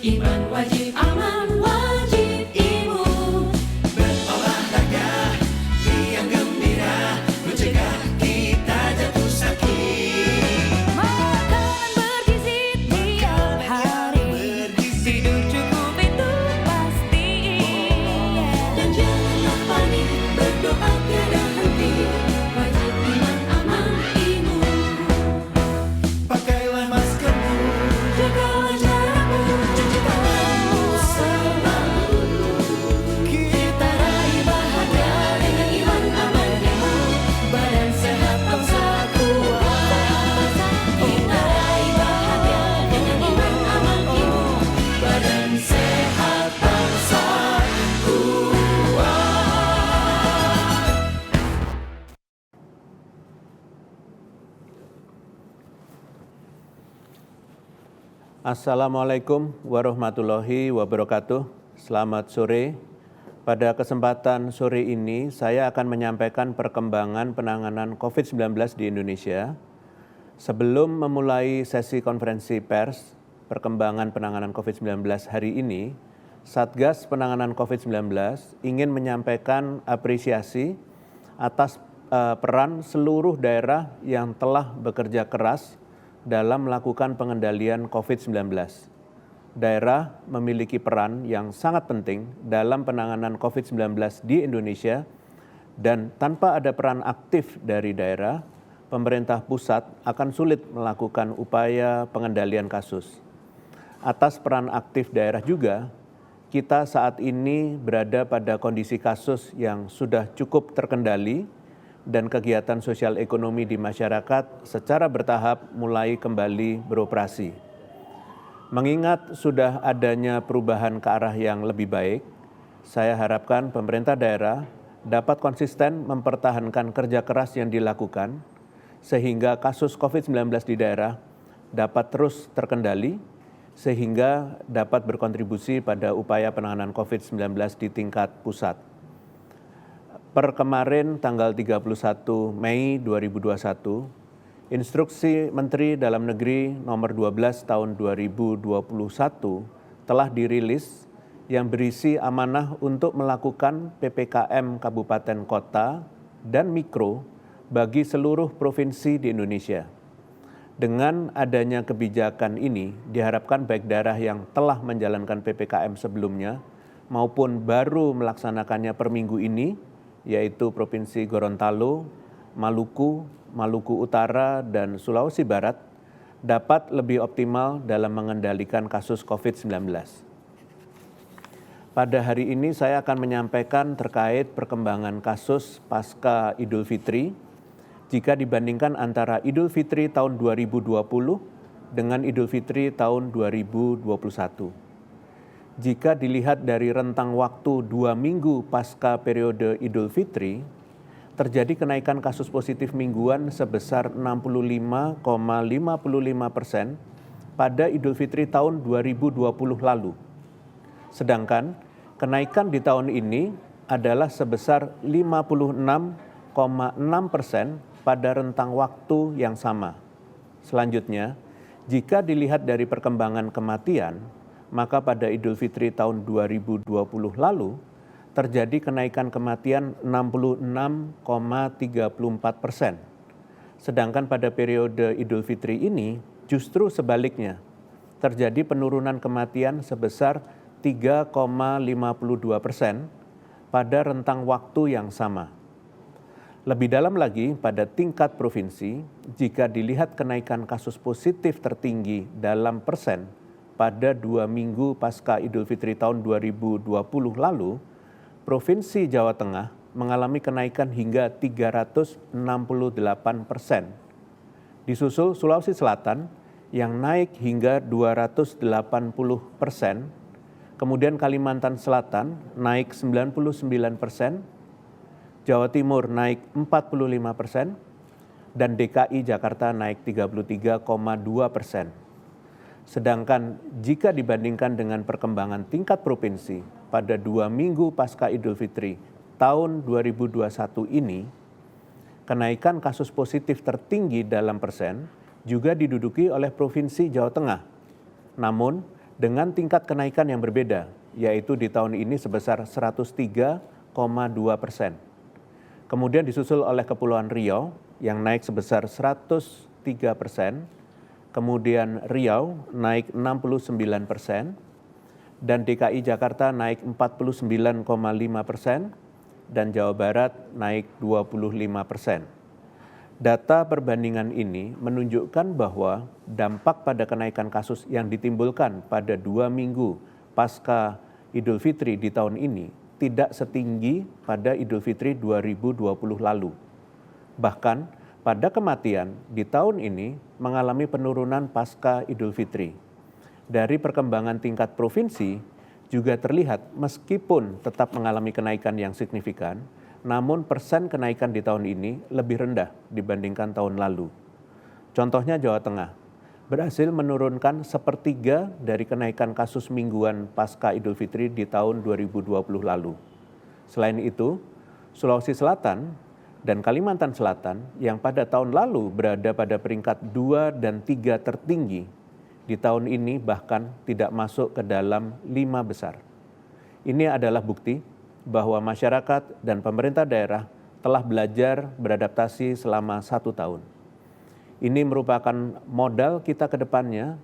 Iman wajib aman, wajib imun. Berolahraga, riang gembira, mencegah kita jatuh sakit. Makanan bergizi tiap hari, tidur cukup itu pasti. Dan janganlah panik, berdoa tiada henti. Wajib iman aman imun. Pakailah maskermu, Jagalah jarakmu, cuci tanganmu selalu. Kita raih bahagia dengan iman aman imun. Badan sehat bangsa kuat. Kita raih bahagia dengan iman aman imun. Badan sehat bangsa kuat. Assalamualaikum warahmatullahi wabarakatuh. Selamat sore. Pada kesempatan sore ini, saya akan menyampaikan perkembangan penanganan COVID-19 di Indonesia. Sebelum memulai sesi konferensi pers, perkembangan penanganan COVID-19 hari ini, Satgas Penanganan COVID-19 ingin menyampaikan apresiasi atas peran seluruh daerah yang telah bekerja keras dalam melakukan pengendalian COVID-19. Daerah memiliki peran yang sangat penting dalam penanganan COVID-19 di Indonesia, dan tanpa ada peran aktif dari daerah, pemerintah pusat akan sulit melakukan upaya pengendalian kasus. Atas peran aktif daerah juga, kita saat ini berada pada kondisi kasus yang sudah cukup terkendali, dan kegiatan sosial ekonomi di masyarakat secara bertahap mulai kembali beroperasi. Mengingat sudah adanya perubahan ke arah yang lebih baik, saya harapkan pemerintah daerah dapat konsisten mempertahankan kerja keras yang dilakukan, sehingga kasus COVID-19 di daerah dapat terus terkendali, sehingga dapat berkontribusi pada upaya penanganan COVID-19 di tingkat pusat. Per kemarin tanggal 31 Mei 2021, Instruksi Menteri Dalam Negeri nomor 12 tahun 2021 telah dirilis yang berisi amanah untuk melakukan PPKM Kabupaten Kota dan Mikro bagi seluruh provinsi di Indonesia. Dengan adanya kebijakan ini, diharapkan baik daerah yang telah menjalankan PPKM sebelumnya maupun baru melaksanakannya per minggu ini, yaitu Provinsi Gorontalo, Maluku, Maluku Utara, dan Sulawesi Barat, dapat lebih optimal dalam mengendalikan kasus COVID-19. Pada hari ini saya akan menyampaikan terkait perkembangan kasus pasca Idul Fitri, jika dibandingkan antara Idul Fitri tahun 2020 dengan Idul Fitri tahun 2021. Jika dilihat dari rentang waktu 2 minggu pasca periode Idul Fitri, terjadi kenaikan kasus positif mingguan sebesar 65,55% pada Idul Fitri tahun 2020 lalu. Sedangkan kenaikan di tahun ini adalah sebesar 56,6% pada rentang waktu yang sama. Selanjutnya, jika dilihat dari perkembangan kematian, maka pada Idul Fitri tahun 2020 lalu terjadi kenaikan kematian 66,34%. Sedangkan pada periode Idul Fitri ini justru sebaliknya, terjadi penurunan kematian sebesar 3,52% pada rentang waktu yang sama. Lebih dalam lagi, pada tingkat provinsi, jika dilihat kenaikan kasus positif tertinggi dalam persen pada 2 minggu pasca Idul Fitri tahun 2020 lalu, Provinsi Jawa Tengah mengalami kenaikan hingga 368%. Disusul Sulawesi Selatan yang naik hingga 280%, kemudian Kalimantan Selatan naik 99%, Jawa Timur naik 45%, dan DKI Jakarta naik 33,2%. Sedangkan jika dibandingkan dengan perkembangan tingkat provinsi pada 2 minggu pasca Idul Fitri tahun 2021 ini, kenaikan kasus positif tertinggi dalam persen juga diduduki oleh Provinsi Jawa Tengah. Namun, dengan tingkat kenaikan yang berbeda, yaitu di tahun ini sebesar 103,2%. Kemudian disusul oleh Kepulauan Riau yang naik sebesar 103%, kemudian Riau naik 69%, dan DKI Jakarta naik 49,5%, dan Jawa Barat naik 25%. Data perbandingan ini menunjukkan bahwa dampak pada kenaikan kasus yang ditimbulkan pada 2 minggu pasca Idul Fitri di tahun ini tidak setinggi pada Idul Fitri 2020 lalu. Bahkan pada kematian di tahun ini mengalami penurunan pasca Idul Fitri. Dari perkembangan tingkat provinsi juga terlihat meskipun tetap mengalami kenaikan yang signifikan, namun persen kenaikan di tahun ini lebih rendah dibandingkan tahun lalu. Contohnya Jawa Tengah berhasil menurunkan sepertiga dari kenaikan kasus mingguan pasca Idul Fitri di tahun 2020 lalu. Selain itu, Sulawesi Selatan dan Kalimantan Selatan yang pada tahun lalu berada pada peringkat 2 dan 3 tertinggi, di tahun ini bahkan tidak masuk ke dalam 5 besar. Ini adalah bukti bahwa masyarakat dan pemerintah daerah telah belajar beradaptasi selama 1 tahun. Ini merupakan modal kita ke depannya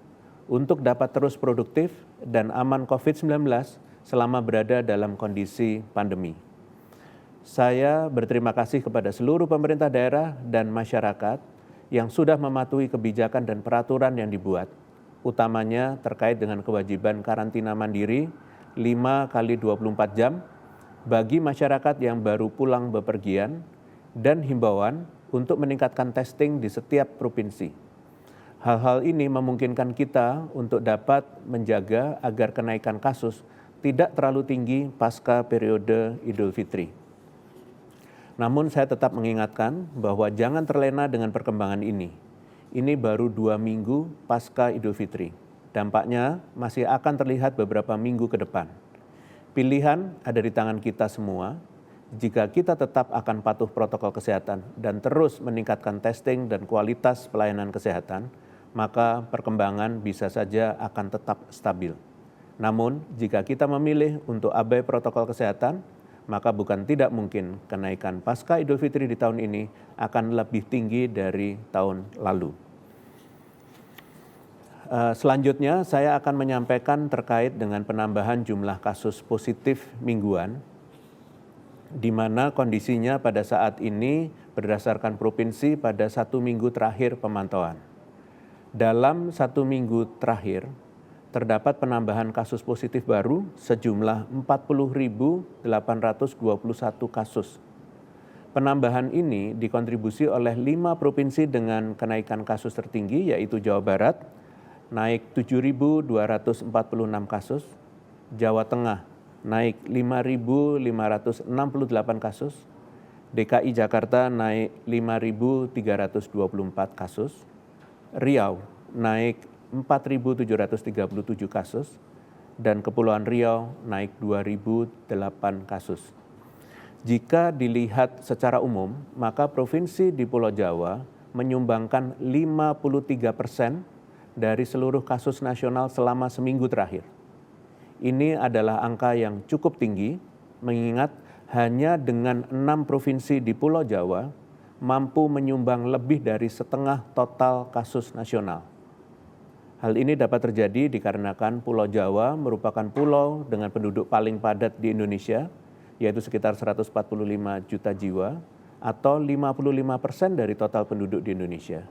untuk dapat terus produktif dan aman COVID-19 selama berada dalam kondisi pandemi. Saya berterima kasih kepada seluruh pemerintah daerah dan masyarakat yang sudah mematuhi kebijakan dan peraturan yang dibuat, utamanya terkait dengan kewajiban karantina mandiri 5 kali 24 jam bagi masyarakat yang baru pulang bepergian dan himbauan untuk meningkatkan testing di setiap provinsi. Hal-hal ini memungkinkan kita untuk dapat menjaga agar kenaikan kasus tidak terlalu tinggi pasca periode Idul Fitri. Namun saya tetap mengingatkan bahwa jangan terlena dengan perkembangan ini. Ini baru 2 minggu pasca Idul Fitri. Dampaknya masih akan terlihat beberapa minggu ke depan. Pilihan ada di tangan kita semua. Jika kita tetap akan patuh protokol kesehatan dan terus meningkatkan testing dan kualitas pelayanan kesehatan, maka perkembangan bisa saja akan tetap stabil. Namun, jika kita memilih untuk abai protokol kesehatan, maka bukan tidak mungkin kenaikan pasca Idul Fitri di tahun ini akan lebih tinggi dari tahun lalu. Selanjutnya, saya akan menyampaikan terkait dengan penambahan jumlah kasus positif mingguan, di mana kondisinya pada saat ini berdasarkan provinsi pada 1 minggu terakhir pemantauan. Dalam 1 minggu terakhir, terdapat penambahan kasus positif baru sejumlah 40.821 kasus. Penambahan ini dikontribusi oleh 5 provinsi dengan kenaikan kasus tertinggi, yaitu Jawa Barat, naik 7.246 kasus, Jawa Tengah naik 5.568 kasus, DKI Jakarta naik 5.324 kasus, Riau naik 4.737 kasus, dan Kepulauan Riau naik 2.008 kasus. Jika dilihat secara umum, maka provinsi di Pulau Jawa menyumbangkan 53% dari seluruh kasus nasional selama seminggu terakhir. Ini adalah angka yang cukup tinggi, mengingat hanya dengan 6 provinsi di Pulau Jawa mampu menyumbang lebih dari setengah total kasus nasional. Hal ini dapat terjadi dikarenakan Pulau Jawa merupakan pulau dengan penduduk paling padat di Indonesia, yaitu sekitar 145 juta jiwa, atau 55% dari total penduduk di Indonesia.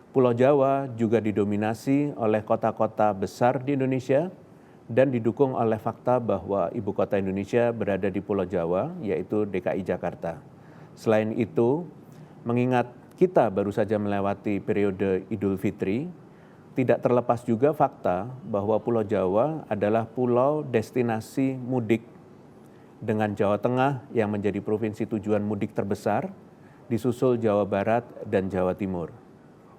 Pulau Jawa juga didominasi oleh kota-kota besar di Indonesia dan didukung oleh fakta bahwa ibu kota Indonesia berada di Pulau Jawa, yaitu DKI Jakarta. Selain itu, mengingat kita baru saja melewati periode Idul Fitri, tidak terlepas juga fakta bahwa Pulau Jawa adalah pulau destinasi mudik, dengan Jawa Tengah yang menjadi provinsi tujuan mudik terbesar, disusul Jawa Barat dan Jawa Timur.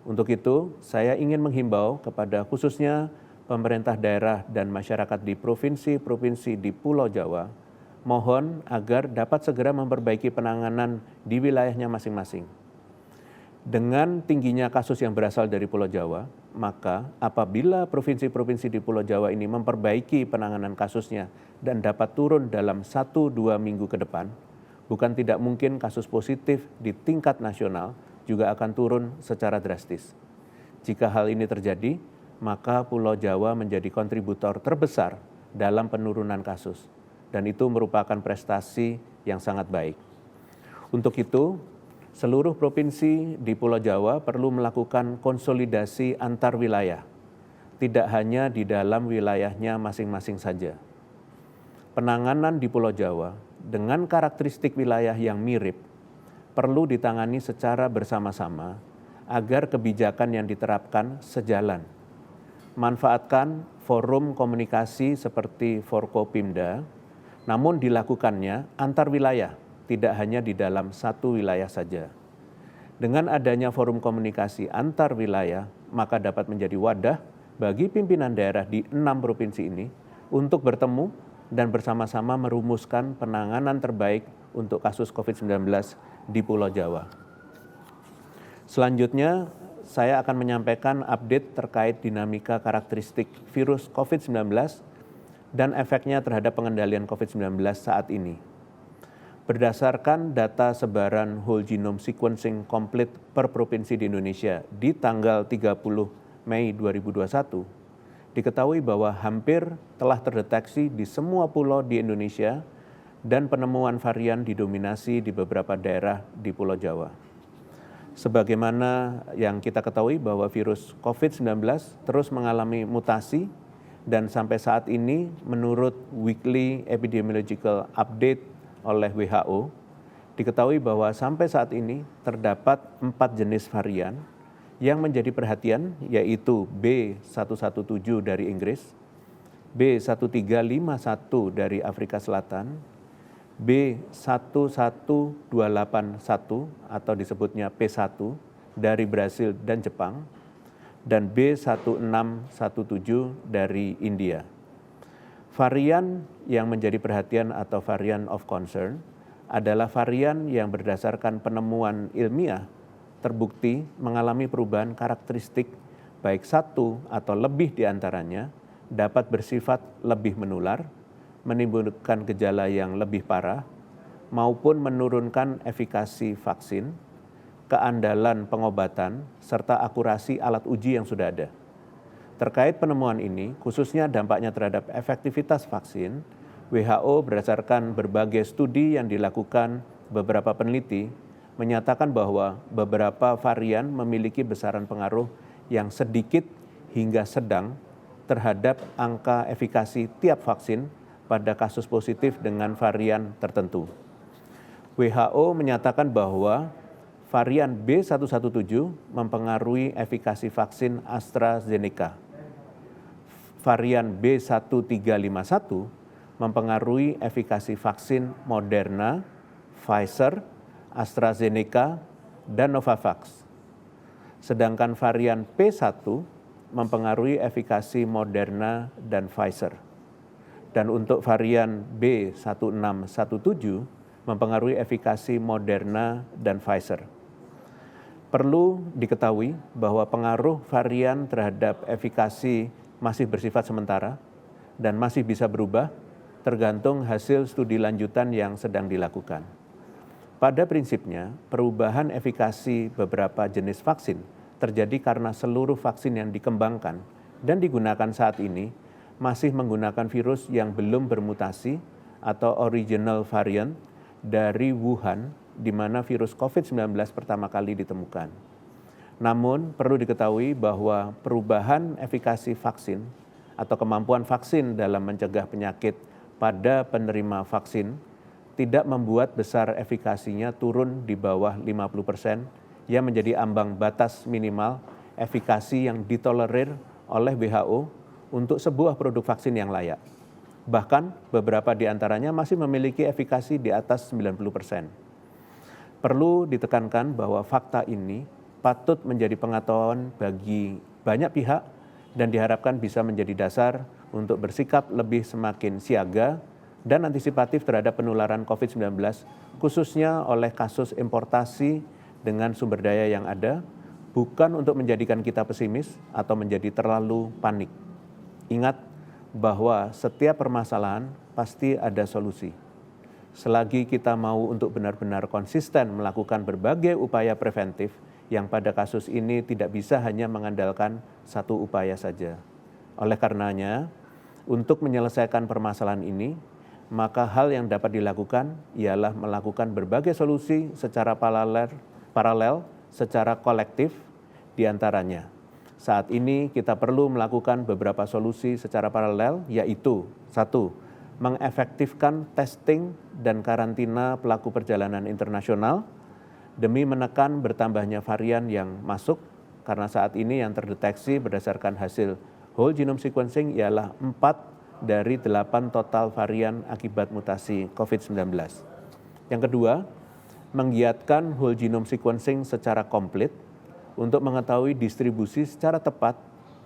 Untuk itu, saya ingin menghimbau kepada khususnya pemerintah daerah dan masyarakat di provinsi-provinsi di Pulau Jawa, mohon agar dapat segera memperbaiki penanganan di wilayahnya masing-masing. Dengan tingginya kasus yang berasal dari Pulau Jawa, maka apabila provinsi-provinsi di Pulau Jawa ini memperbaiki penanganan kasusnya dan dapat turun dalam 1-2 minggu ke depan, bukan tidak mungkin kasus positif di tingkat nasional juga akan turun secara drastis. Jika hal ini terjadi, maka Pulau Jawa menjadi kontributor terbesar dalam penurunan kasus, dan itu merupakan prestasi yang sangat baik. Untuk itu, seluruh provinsi di Pulau Jawa perlu melakukan konsolidasi antar wilayah, tidak hanya di dalam wilayahnya masing-masing saja. Penanganan di Pulau Jawa dengan karakteristik wilayah yang mirip perlu ditangani secara bersama-sama agar kebijakan yang diterapkan sejalan. Manfaatkan forum komunikasi seperti Forkopimda, namun dilakukannya antar wilayah, tidak hanya di dalam satu wilayah saja. Dengan adanya forum komunikasi antar wilayah, maka dapat menjadi wadah bagi pimpinan daerah di 6 provinsi ini untuk bertemu dan bersama-sama merumuskan penanganan terbaik untuk kasus COVID-19 di Pulau Jawa. Selanjutnya, saya akan menyampaikan update terkait dinamika karakteristik virus COVID-19 dan efeknya terhadap pengendalian COVID-19 saat ini. Berdasarkan data sebaran whole genome sequencing komplit per provinsi di Indonesia di tanggal 30 Mei 2021, diketahui bahwa hampir telah terdeteksi di semua pulau di Indonesia dan penemuan varian didominasi di beberapa daerah di Pulau Jawa. Sebagaimana yang kita ketahui bahwa virus COVID-19 terus mengalami mutasi dan sampai saat ini menurut Weekly Epidemiological Update oleh WHO, diketahui bahwa sampai saat ini terdapat 4 jenis varian yang menjadi perhatian, yaitu B117 dari Inggris, B1351 dari Afrika Selatan, B11281 atau disebutnya P1 dari Brasil dan Jepang, dan B1617 dari India. Varian yang menjadi perhatian atau varian of concern adalah varian yang berdasarkan penemuan ilmiah terbukti mengalami perubahan karakteristik baik satu atau lebih di antaranya dapat bersifat lebih menular, menimbulkan gejala yang lebih parah, maupun menurunkan efikasi vaksin, keandalan pengobatan, serta akurasi alat uji yang sudah ada. Terkait penemuan ini, khususnya dampaknya terhadap efektivitas vaksin, WHO berdasarkan berbagai studi yang dilakukan beberapa peneliti, menyatakan bahwa beberapa varian memiliki besaran pengaruh yang sedikit hingga sedang terhadap angka efikasi tiap vaksin pada kasus positif dengan varian tertentu. WHO menyatakan bahwa varian B117 mempengaruhi efikasi vaksin AstraZeneca. Varian B1351 mempengaruhi efikasi vaksin Moderna, Pfizer, AstraZeneca, dan Novavax. Sedangkan varian P1 mempengaruhi efikasi Moderna dan Pfizer. Dan untuk varian B1617 mempengaruhi efikasi Moderna dan Pfizer. Perlu diketahui bahwa pengaruh varian terhadap efikasi masih bersifat sementara dan masih bisa berubah tergantung hasil studi lanjutan yang sedang dilakukan. Pada prinsipnya, perubahan efikasi beberapa jenis vaksin terjadi karena seluruh vaksin yang dikembangkan dan digunakan saat ini masih menggunakan virus yang belum bermutasi atau original variant dari Wuhan, di mana virus COVID-19 pertama kali ditemukan. Namun, perlu diketahui bahwa perubahan efikasi vaksin atau kemampuan vaksin dalam mencegah penyakit pada penerima vaksin tidak membuat besar efikasinya turun di bawah 50% yang menjadi ambang batas minimal efikasi yang ditolerir oleh WHO untuk sebuah produk vaksin yang layak. Bahkan beberapa di antaranya masih memiliki efikasi di atas 90%. Perlu ditekankan bahwa fakta ini patut menjadi pengetahuan bagi banyak pihak dan diharapkan bisa menjadi dasar untuk bersikap lebih semakin siaga dan antisipatif terhadap penularan COVID-19, khususnya oleh kasus importasi dengan sumber daya yang ada, bukan untuk menjadikan kita pesimis atau menjadi terlalu panik. Ingat bahwa setiap permasalahan pasti ada solusi. Selagi kita mau untuk benar-benar konsisten melakukan berbagai upaya preventif yang pada kasus ini tidak bisa hanya mengandalkan satu upaya saja. Oleh karenanya, untuk menyelesaikan permasalahan ini, maka hal yang dapat dilakukan ialah melakukan berbagai solusi secara paralel secara kolektif di antaranya. Saat ini kita perlu melakukan beberapa solusi secara paralel, yaitu 1. Mengefektifkan testing dan karantina pelaku perjalanan internasional demi menekan bertambahnya varian yang masuk, karena saat ini yang terdeteksi berdasarkan hasil whole genome sequencing ialah 4 dari 8 total varian akibat mutasi COVID-19. Yang kedua, menggiatkan whole genome sequencing secara komplit untuk mengetahui distribusi secara tepat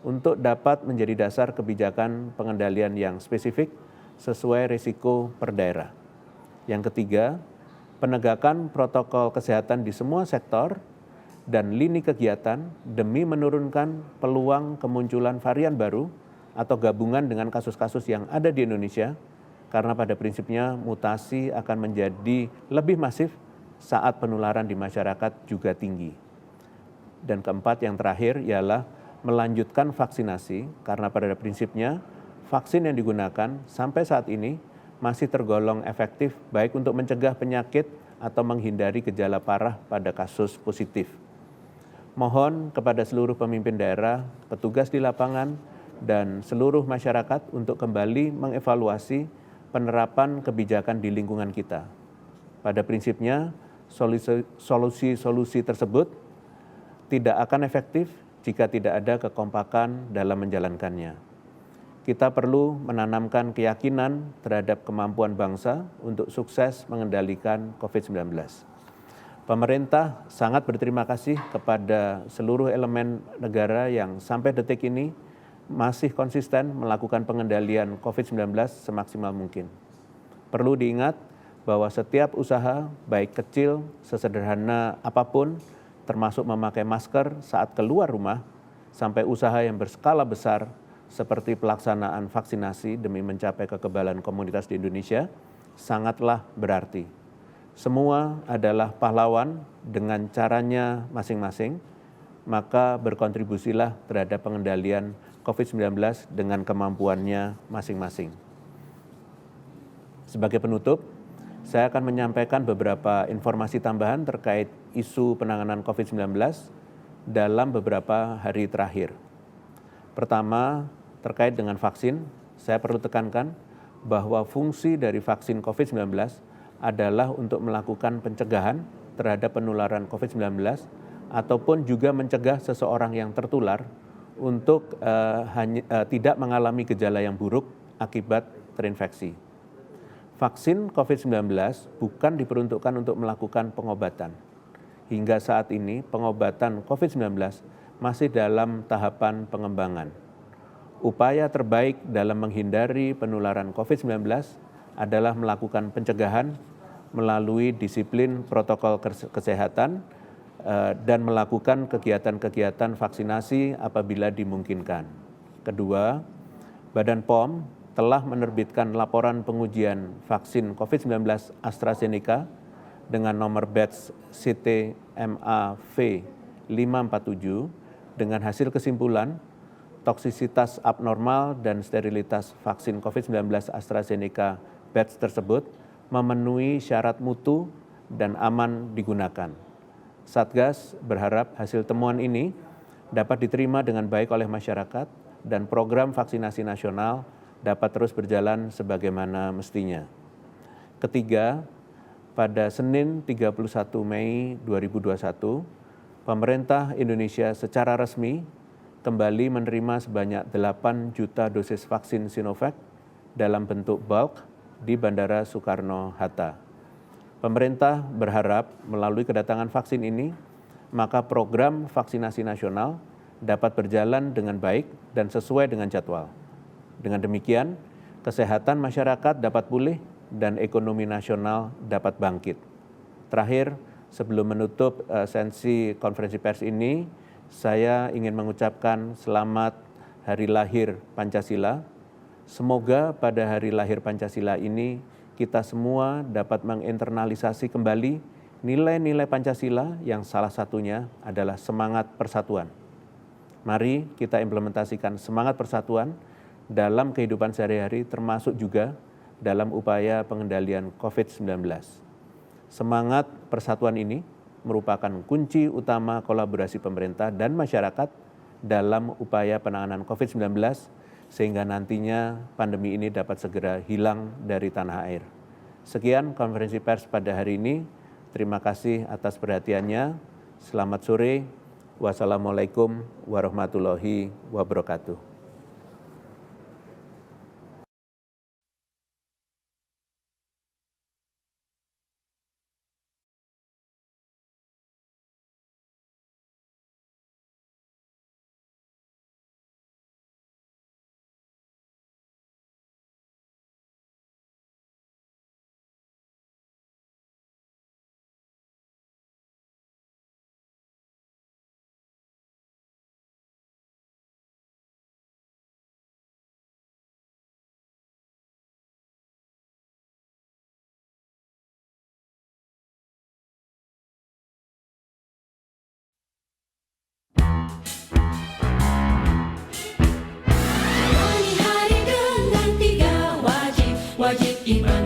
untuk dapat menjadi dasar kebijakan pengendalian yang spesifik sesuai risiko per daerah. Yang ketiga, penegakan protokol kesehatan di semua sektor dan lini kegiatan demi menurunkan peluang kemunculan varian baru atau gabungan dengan kasus-kasus yang ada di Indonesia, karena pada prinsipnya mutasi akan menjadi lebih masif saat penularan di masyarakat juga tinggi. Dan keempat, yang terakhir ialah melanjutkan vaksinasi, karena pada prinsipnya vaksin yang digunakan sampai saat ini masih tergolong efektif baik untuk mencegah penyakit atau menghindari gejala parah pada kasus positif. Mohon kepada seluruh pemimpin daerah, petugas di lapangan, dan seluruh masyarakat untuk kembali mengevaluasi penerapan kebijakan di lingkungan kita. Pada prinsipnya, solusi-solusi tersebut tidak akan efektif jika tidak ada kekompakan dalam menjalankannya. Kita perlu menanamkan keyakinan terhadap kemampuan bangsa untuk sukses mengendalikan COVID-19. Pemerintah sangat berterima kasih kepada seluruh elemen negara yang sampai detik ini masih konsisten melakukan pengendalian COVID-19 semaksimal mungkin. Perlu diingat bahwa setiap usaha, baik kecil, sesederhana apapun, termasuk memakai masker saat keluar rumah, sampai usaha yang berskala besar seperti pelaksanaan vaksinasi demi mencapai kekebalan komunitas di Indonesia, sangatlah berarti. Semua adalah pahlawan dengan caranya masing-masing, maka berkontribusilah terhadap pengendalian COVID-19 dengan kemampuannya masing-masing. Sebagai penutup, saya akan menyampaikan beberapa informasi tambahan terkait isu penanganan COVID-19 dalam beberapa hari terakhir. Pertama, terkait dengan vaksin, saya perlu tekankan bahwa fungsi dari vaksin COVID-19 adalah untuk melakukan pencegahan terhadap penularan COVID-19 ataupun juga mencegah seseorang yang tertular untuk tidak mengalami gejala yang buruk akibat terinfeksi. Vaksin COVID-19 bukan diperuntukkan untuk melakukan pengobatan. Hingga saat ini, pengobatan COVID-19 masih dalam tahapan pengembangan. Upaya terbaik dalam menghindari penularan COVID-19 adalah melakukan pencegahan melalui disiplin protokol kesehatan dan melakukan kegiatan-kegiatan vaksinasi apabila dimungkinkan. Kedua, Badan POM telah menerbitkan laporan pengujian vaksin COVID-19 AstraZeneca dengan nomor batch CT-MA-V 547 dengan hasil kesimpulan toksisitas abnormal dan sterilitas vaksin COVID-19 AstraZeneca batch tersebut memenuhi syarat mutu dan aman digunakan. Satgas berharap hasil temuan ini dapat diterima dengan baik oleh masyarakat dan program vaksinasi nasional dapat terus berjalan sebagaimana mestinya. Ketiga, pada Senin 31 Mei 2021, pemerintah Indonesia secara resmi kembali menerima sebanyak 8 juta dosis vaksin Sinovac dalam bentuk bulk di Bandara Soekarno-Hatta. Pemerintah berharap melalui kedatangan vaksin ini, maka program vaksinasi nasional dapat berjalan dengan baik dan sesuai dengan jadwal. Dengan demikian, kesehatan masyarakat dapat pulih dan ekonomi nasional dapat bangkit. Terakhir, sebelum menutup sesi konferensi pers ini, saya ingin mengucapkan selamat Hari Lahir Pancasila. Semoga pada Hari Lahir Pancasila ini kita semua dapat menginternalisasi kembali nilai-nilai Pancasila yang salah satunya adalah semangat persatuan. Mari kita implementasikan semangat persatuan dalam kehidupan sehari-hari termasuk juga dalam upaya pengendalian COVID-19. Semangat persatuan ini merupakan kunci utama kolaborasi pemerintah dan masyarakat dalam upaya penanganan COVID-19 sehingga nantinya pandemi ini dapat segera hilang dari tanah air. Sekian konferensi pers pada hari ini. Terima kasih atas perhatiannya. Selamat sore. Wassalamualaikum warahmatullahi wabarakatuh. Jalani hari dengan 3 wajib iman